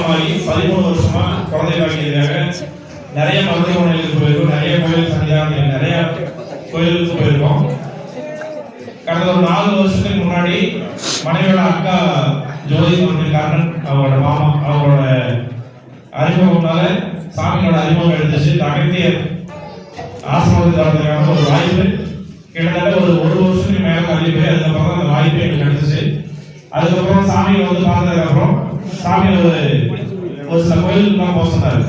திருமணமாகி 13 வருஷமா குழந்தை பாக்கியதுக்காக நிறைய மருத்துவமனைகளுக்கு போயிருக்கோம், நிறைய கோயில் சன்னிதானங்கள், நிறைய கோயிலுக்கு போயிருக்கோம். கடந்த ஒரு 4 வருஷத்துக்கு முன்னாடி மனைவியோட அக்கா ஜோதி காரணன் அவரோட மாமா அவரோட அறிமுகம்னால சாமியோட அறிமுகம் எடுத்துச்சு. அகத்தியர் ஆசிரமத்தில் வளர்ந்ததுக்கான ஒரு வாய்ப்பு கிட்டத்தட்ட ஒரு வருஷத்துக்கு மேலே தள்ளி போய் அதுக்கப்புறம் அந்த வாய்ப்பு எங்களுக்கு கிடைச்சிச்சு. அதுக்கப்புறம் சாமியை பார்த்ததுக்கப்புறம் சாமி ஒரு சில கோயிலுக்குலாம் போக சொன்னார்.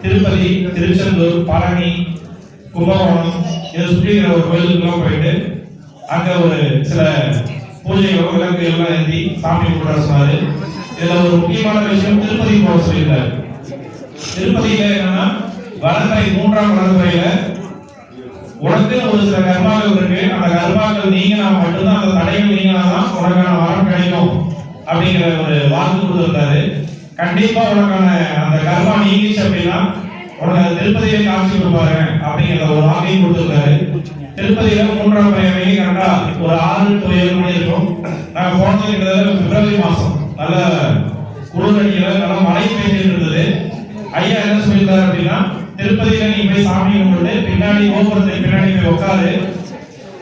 திருப்பதி, திருச்செந்தூர், பழனி, கும்பகோணம் இதை சுற்றி இருக்கிற ஒரு கோயிலுக்குலாம் போயிட்டு அங்க ஒரு சில பூஜைகளும் விளக்கு எல்லாம் ஏற்றி சாமி கூட சொன்னாரு. இதுல ஒரு முக்கியமான விஷயம் திருப்பதி போக சொல்லியிருந்தாரு. திருப்பதியில என்னன்னா வளர்முறை 3ஆம் வளர்முறையில உனக்கு ஒரு சில கர்மாக்கள் இருக்கு, அந்த கர்மாக்கள் நீங்கினா மட்டும்தான், அந்த தடைகள் நீங்கினாதான் உனக்கான வரம் கிடைக்கும் அப்படிங்கிற ஒரு வாக்கு கொடுத்திருந்தாரு. கண்டிப்பா உனக்கான அந்த கர்மா நீங்கிச்சு அப்படின்னா உனக்கு திருப்பதியை காட்சி கொடுப்பாரு அப்படிங்கிற ஒரு வாக்கையும் கொடுத்திருந்தாரு. திருப்பதியில 3ஆம் பையனை கரெக்டா ஒரு 6 to 7 மணி இருக்கும். நாங்க போனது பிப்ரவரி மாசம், நல்ல குளிரடியில நல்ல மழை பெய்ஞ்சிட்டு இருந்தது. ஐயா என்ன சொல்லியிருந்தாரு அப்படின்னா, திருப்பதியில நீ போய் சாமி கும்பிட்டு பின்னாடி கோபுரத்துக்கு பின்னாடி போய் உட்காரு,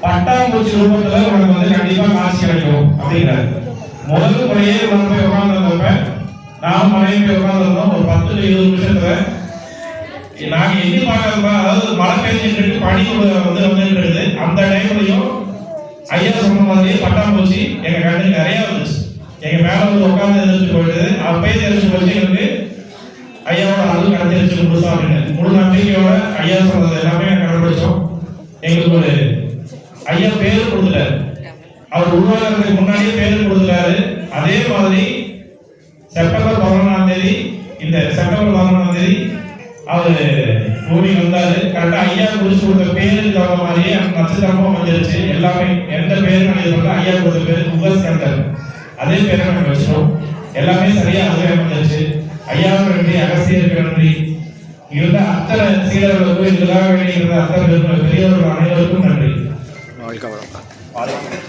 பட்டாம்பூச்சி ரூபத்துல உனக்கு கண்டிப்பா காட்சி கிடைக்கும் அப்படிங்கிறாரு. முதல் முறையே போய் உட்கார்ந்துருந்தப்ப நான் மனைவி போய் உட்கார்ந்துருந்தோம். ஒரு 10 to 20 நிமிஷத்துல நாங்க எண்ணி பார்க்கறப்ப, அதாவது மழை பெய்ஞ்சிட்டு பனி வந்துருது. அந்த டைம்லயும் ஐயா சொன்ன மாதிரி பட்டாம்பூச்சி எங்க கண்ணு நிறைய வந்துச்சு. எங்க மேல உட்கார்ந்து எதிர்த்து போயிடுது. அப்பயே தெரிஞ்சு போச்சு எங்களுக்கு ஐயாவோட அருள் கிடைச்சிருச்சு முழுசா அப்படின்னு. முழு நம்பிக்கையோட ஐயா சொன்னது எல்லாமே கடைபிடிச்சோம். எங்களுக்கு ஒரு ஐயா பேரு கொடுத்துட்டாரு. அவர் உருவாகிறதுக்கு முன்னாடியே பேரு கொடுத்துட்டாரு. அதே மாதிரி செப்டம்பர் 11ஆம் தேதி, இந்த செப்டம்பர் 11ஆம் தேதி அவரு பூமி வந்தாரு. கரெக்டா ஐயா குறிச்சு கொடுத்த பேருக்கு தகுந்த மாதிரியே நட்சத்திரமும் அமைஞ்சிருச்சு. எல்லாமே எந்த பேரு நினைக்கிறோம் ஐயா கொடுத்த பேரு முகஸ்கந்தர், அதே பேரை நம்ம வச்சிட்டோம். எல்லாமே சரியா அதுவே அமைஞ்சிருச்சு. ஐயாவுக்கு நன்றி, அகஸ்தியருக்கு நன்றி. இருந்த அத்தனை சீடர்களுக்கும் இதுக்காக வேண்டி இருந்த அத்தனை பெரியவர்கள் அனைவருக்கும் நன்றி.